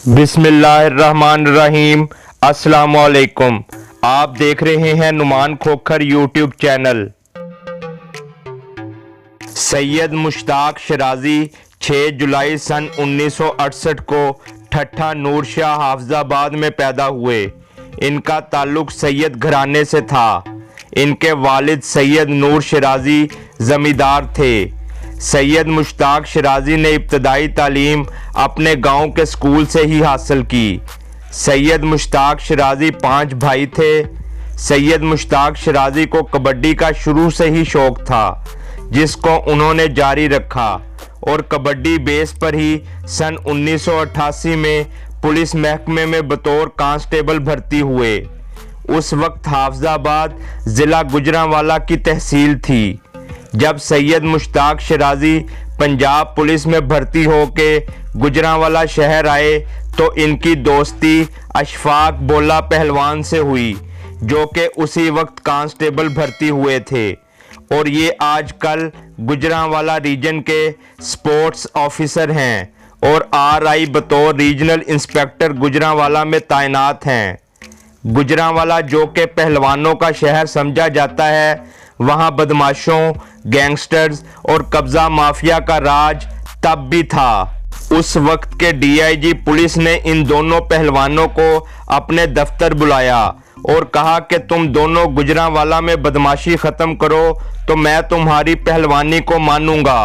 बिस्मिल्लाहिर्रहमानिर्रहीम। अस्सलामुअलैकुम। आप देख रहे हैं नुमान खोखर यूट्यूब चैनल। सैयद मुश्ताक शिराजी 6 जुलाई सन 1968 को ठट्ठा नूर शाह हाफिजाबाद में पैदा हुए। इनका ताल्लुक सैयद घराने से था। इनके वालिद सैयद नूर शिराजी जमींदार थे। सैयद मुश्ताक शिराजी ने इब्तदाई तालीम अपने गांव के स्कूल से ही हासिल की। सैयद मुश्ताक शिराजी 5 भाई थे। सैयद मुश्ताक शिराजी को कबड्डी का शुरू से ही शौक था, जिसको उन्होंने जारी रखा और कबड्डी बेस पर ही सन 1988 में पुलिस महकमे में बतौर कांस्टेबल भर्ती हुए। उस वक्त हाफिजाबाद ज़िला गुजरांवाला की तहसील थी। जब सैयद मुश्ताक शिराजी पंजाब पुलिस में भर्ती होके गुजरांवाला शहर आए तो इनकी दोस्ती अशफाक बोला पहलवान से हुई, जो कि उसी वक्त कांस्टेबल भर्ती हुए थे और ये आजकल गुजरांवाला रीजन के स्पोर्ट्स ऑफिसर हैं और RI बतौर रीजनल इंस्पेक्टर गुजरांवाला में तैनात हैं। गुजरांवाला, जो कि पहलवानों का शहर समझा जाता है, वहां बदमाशों, गैंगस्टर्स और कब्जा माफिया का राज तब भी था। उस वक्त के DIG पुलिस ने इन दोनों पहलवानों को अपने दफ्तर बुलाया और कहा कि तुम दोनों गुजरांवाला में बदमाशी खत्म करो तो मैं तुम्हारी पहलवानी को मानूंगा।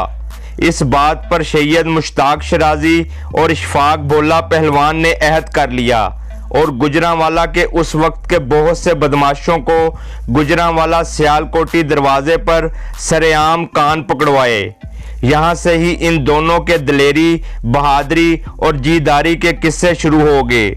इस बात पर सैयद मुश्ताक शिराजी और इशफाक बोला पहलवान ने अहद कर लिया और गुजरांवाला के उस वक्त के बहुत से बदमाशों को गुजरांवाला सियालकोटी दरवाजे पर सरेआम कान पकड़वाए। यहाँ से ही इन दोनों के दिलेरी, बहादुरी और जीदारी के किस्से शुरू हो गए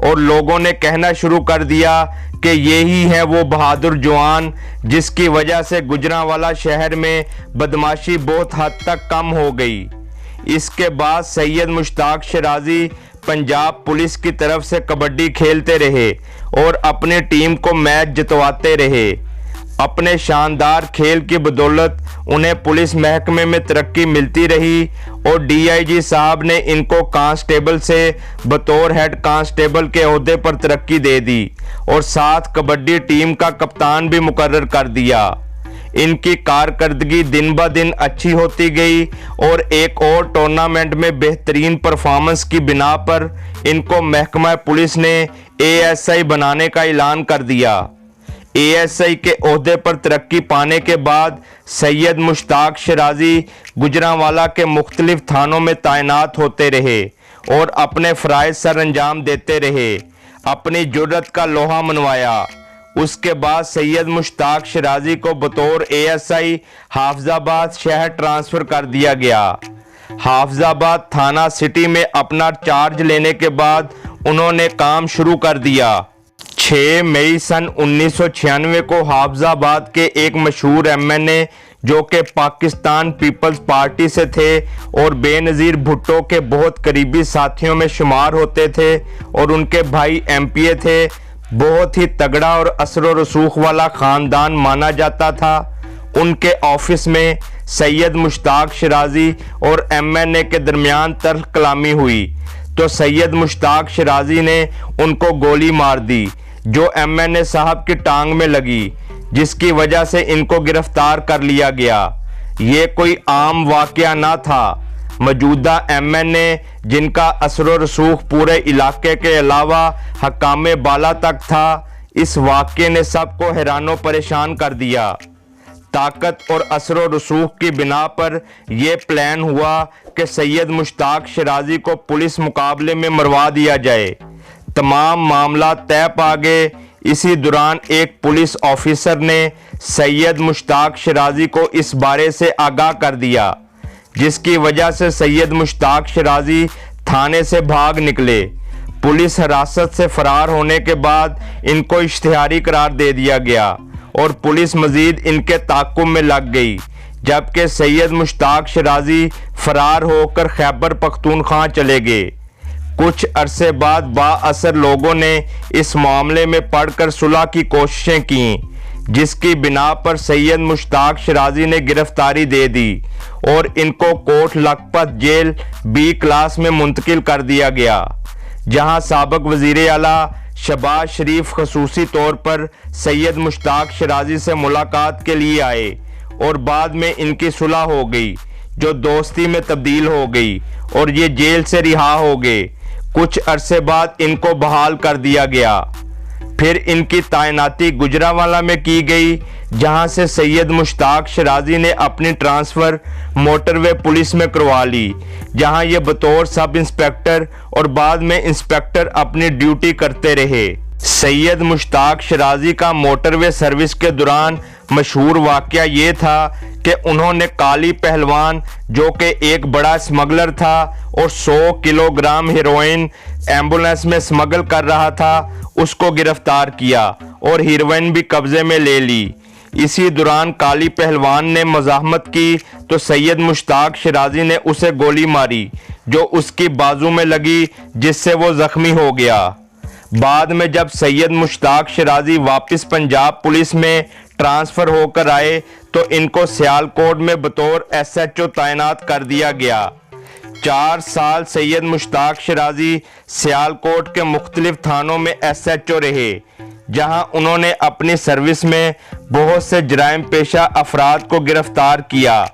और लोगों ने कहना शुरू कर दिया कि यही है वो बहादुर जवान जिसकी वजह से गुजरांवाला शहर में बदमाशी बहुत हद तक कम हो गई। इसके बाद सैयद मुश्ताक शिराजी पंजाब पुलिस की तरफ से कबड्डी खेलते रहे और अपनी टीम को मैच जितवाते रहे। अपने शानदार खेल की बदौलत उन्हें पुलिस महकमे में तरक्की मिलती रही और DIG साहब ने इनको कांस्टेबल से बतौर हेड कांस्टेबल के ओहदे पर तरक्की दे दी और साथ कबड्डी टीम का कप्तान भी मुकर्रर कर दिया। इनकी कारकर्दगी दिन ब दिन अच्छी होती गई और एक और टूर्नामेंट में बेहतरीन परफॉर्मेंस की बिना पर इनको महकमा पुलिस ने ASI बनाने का ऐलान कर दिया। ASI के ओहदे पर तरक्की पाने के बाद सैयद मुश्ताक शिराजी गुजरांवाला के मुख्तलिफ थानों में तैनात होते रहे और अपने फ़राइज़ सर अंजाम देते रहे। अपनी जुर्रत का लोहा मनवाया। उसके बाद सैयद मुश्ताक शिराजी को बतौर ASI हाफिजाबाद शहर ट्रांसफ़र कर दिया गया। हाफिजाबाद थाना सिटी में अपना चार्ज लेने के बाद उन्होंने काम शुरू कर दिया। 6 मई सन 1996 को हाफिजाबाद के एक मशहूर MNA, जो कि पाकिस्तान पीपल्स पार्टी से थे और बेनज़ीर भुट्टो के बहुत करीबी साथियों में शुमार होते थे और उनके भाई MPA थे, बहुत ही तगड़ा और असर और रसूख वाला ख़ानदान माना जाता था। उनके ऑफिस में सैयद मुश्ताक शिराजी और MNA के दरमियान तल्ख कलामी हुई तो सैयद मुश्ताक शिराजी ने उनको गोली मार दी, जो MNA साहब की टांग में लगी, जिसकी वजह से इनको गिरफ्तार कर लिया गया। ये कोई आम वाक़या ना था। मौजूदा MNA, जिनका असर व रसूख पूरे इलाके के अलावा हकामे बाला तक था, इस वाक़े ने सबको हैरानो परेशान कर दिया। ताकत और असर व रसूख की बिना पर यह प्लान हुआ कि सैयद मुश्ताक शिराजी को पुलिस मुकाबले में मरवा दिया जाए। तमाम मामला तय पा गए। इसी दौरान एक पुलिस ऑफिसर ने सैयद मुश्ताक शिराजी को इस बारे से आगाह कर दिया, जिसकी वजह से सैयद मुश्ताक शिराजी थाने से भाग निकले। पुलिस हिरासत से फरार होने के बाद इनको इश्तिहारी करार दे दिया गया और पुलिस मजीद इनके ताक़ुब में लग गई, जबकि सैयद मुश्ताक शिराजी फरार होकर खैबर पख्तूनख्वा चले गए। कुछ अरसे बाद बाअसर लोगों ने इस मामले में पढ़कर सुलह की कोशिशें की, जिसकी बिना पर सैयद मुश्ताक शिराजी ने गिरफ्तारी दे दी और इनको Kot Lakhpat jail B class में मुंतकिल कर दिया गया। जहां साबिक वजीर आला शहबाज शरीफ खसूसी तौर पर सैयद मुश्ताक शराजी से मुलाकात के लिए आए और बाद में इनकी सुलह हो गई, जो दोस्ती में तब्दील हो गई और ये जेल से रिहा हो गए। कुछ अरसे बाद इनको बहाल कर दिया गया। फिर इनकी तैनाती गुजरांवाला में की गई, जहां से सैयद मुश्ताक शराजी ने अपनी ट्रांसफ़र मोटरवे पुलिस में करवा ली, जहां ये बतौर सब इंस्पेक्टर और बाद में इंस्पेक्टर अपनी ड्यूटी करते रहे। सैयद मुश्ताक शराजी का मोटरवे सर्विस के दौरान मशहूर वाकया ये था कि उन्होंने काली पहलवान, जो कि एक बड़ा स्मगलर था और 100 किलोग्राम हेरोइन एम्बुलेंस में स्मगल कर रहा था, उसको गिरफ्तार किया और हेरोइन भी कब्जे में ले ली। इसी दौरान काली पहलवान ने मज़ाहमत की तो सैयद मुश्ताक शराजी ने उसे गोली मारी, जो उसकी बाजू में लगी, जिससे वो जख्मी हो गया। बाद में जब सैयद मुश्ताक शराजी वापस पंजाब पुलिस में ट्रांसफ़र होकर आए तो इनको सियालकोट में बतौर SHO तैनात कर दिया गया। 4 साल सैयद मुश्ताक शराजी सियालकोट के मुख्तलिफ थानों में SHO रहे, जहां उन्होंने अपनी सर्विस में बहुत से जराइम पेशा अफराद को गिरफ्तार किया,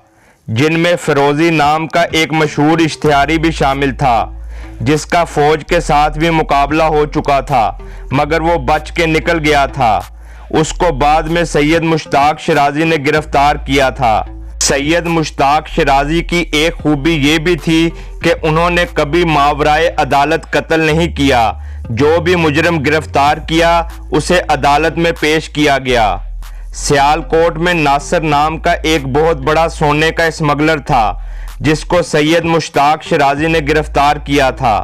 जिनमें फिरोजी नाम का एक मशहूर इश्तिहारी भी शामिल था, जिसका फौज के साथ भी मुकाबला हो चुका था, मगर वो बच के निकल गया था। उसको बाद में सैयद मुश्ताक शराजी ने गिरफ्तार किया था। सैयद मुश्ताक शराजी की एक खूबी ये भी थी कि उन्होंने कभी मावराए अदालत कत्ल नहीं किया। जो भी मुजरिम गिरफ्तार किया उसे अदालत में पेश किया गया। सियालकोट में नासिर नाम का एक बहुत बड़ा सोने का स्मगलर था, जिसको सैयद मुश्ताक शराजी ने गिरफ्तार किया था।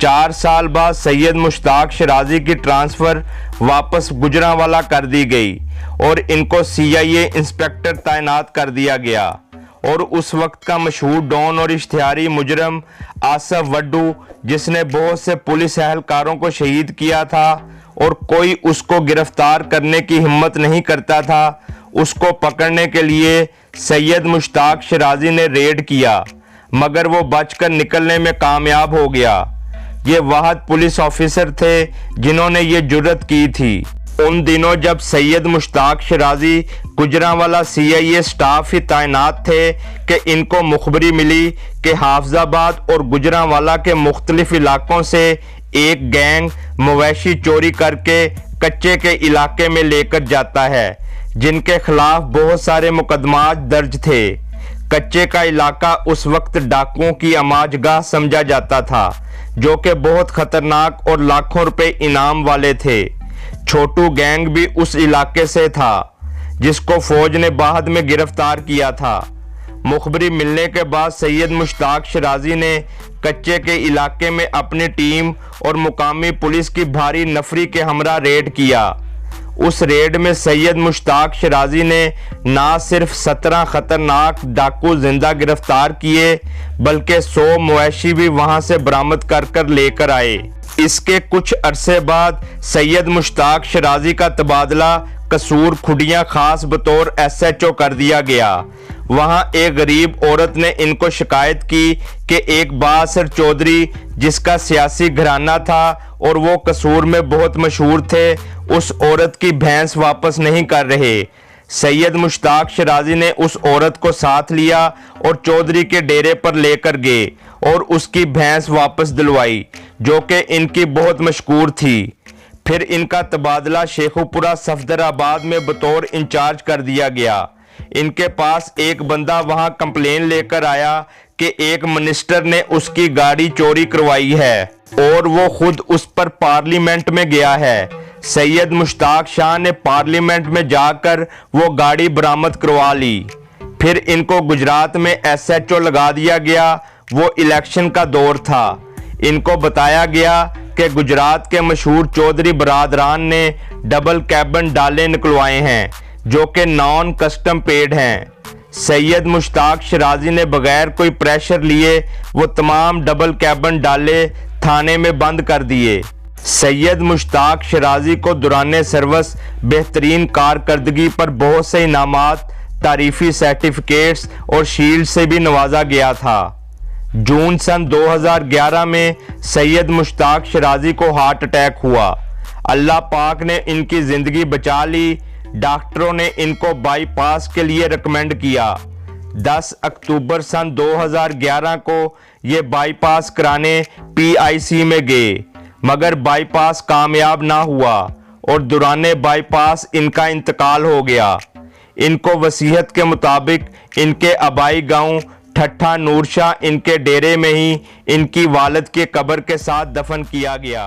4 साल बाद सैयद मुश्ताक शराजी की ट्रांसफ़र वापस गुजरांवाला कर दी गई और इनको CIA इंस्पेक्टर तैनात कर दिया गया। और उस वक्त का मशहूर डॉन और इश्तिहारी मुजरम आसफ वड्डू, जिसने बहुत से पुलिस एहलकारों को शहीद किया था और कोई उसको गिरफ्तार करने की हिम्मत नहीं करता था, उसको पकड़ने के लिए सैयद मुश्ताक शराजी ने रेड किया, मगर वो बचकर निकलने में कामयाब हो गया। ये वाहद पुलिस ऑफिसर थे जिन्होंने ये जुर्रत की थी। उन दिनों जब सैयद मुश्ताक शराजी गुजरांवाला CIA स्टाफ ही तैनात थे कि इनको मुखबरी मिली कि हाफजाबाद और गुजरांवाला के मुख्तलिफ इलाकों से एक गैंग मवेशी चोरी करके कच्चे के इलाके में लेकर जाता है, जिनके खिलाफ बहुत सारे मुकदमात दर्ज थे। कच्चे का इलाका उस वक्त डाकुओं की अमाजगाह समझा जाता था, जो कि बहुत खतरनाक और लाखों रुपए इनाम वाले थे। छोटू गैंग भी उस इलाके से था, जिसको फौज ने बाद में गिरफ्तार किया था। मुखबरी मिलने के बाद सैयद मुश्ताक शराजी ने कच्चे के इलाके में अपनी टीम और मुकामी पुलिस की भारी नफरी के हमरा रेड किया। उस रेड में सैयद मुश्ताक शराजी ने ना सिर्फ 17 खतरनाक डाकू जिंदा गिरफ्तार किए, बल्कि 100 मवेशी भी वहां से बरामद कर लेकर आए। इसके कुछ अरसे बाद सैयद मुश्ताक शराजी का तबादला कसूर खुडियां खास बतौर SHO कर दिया गया। वहां एक गरीब औरत ने इनको शिकायत की कि एक बासर चौधरी, जिसका सियासी घराना था और वो कसूर में बहुत मशहूर थे, उस औरत की भैंस वापस नहीं कर रहे। सैयद मुश्ताक शराजी ने उस औरत को साथ लिया और चौधरी के डेरे पर लेकर गए और उसकी भैंस वापस दिलवाई, जो कि इनकी बहुत मशहूर थी। फिर इनका तबादला शेखुपुरा सफदराबाद में बतौर इंचार्ज कर दिया गया। इनके पास एक बंदा वहां कंप्लेन लेकर आया कि एक मिनिस्टर ने उसकी गाड़ी चोरी करवाई है और वो खुद उस पर पार्लियामेंट में गया है। सैयद मुश्ताक शाह ने पार्लियामेंट में जाकर वो गाड़ी बरामद करवा ली। फिर इनको गुजरात में SHO लगा दिया गया। वो इलेक्शन का दौर था। इनको बताया गया कि गुजरात के मशहूर चौधरी बरादरान ने डबल कैबिन डाले निकलवाए हैं, जो कि नॉन कस्टम पेड हैं। सैयद मुश्ताक शराजी ने बगैर कोई प्रेशर लिए वो तमाम डबल कैबिन डाले थाने में बंद कर दिए। सैयद मुश्ताक शराजी को दौरान सर्विस बेहतरीन कारकर्दगी पर बहुत से इनामात, तारीफी सर्टिफिकेट्स और शील्ड से भी नवाजा गया था। जून सन 2011 में सैयद मुश्ताक शिराजी को हार्ट अटैक हुआ। अल्लाह पाक ने इनकी ज़िंदगी बचा ली। डॉक्टरों ने इनको बाईपास के लिए रिकमेंड किया। 10 अक्टूबर सन 2011 को ये बाईपास कराने PIC में गए, मगर बाईपास कामयाब ना हुआ और दौरान बाईपास इनका इंतकाल हो गया। इनको वसीयत के मुताबिक इनके आबाई गांव ठट्ठा नूरशाह इनके डेरे में ही इनकी वालिद के कब्र के साथ दफन किया गया।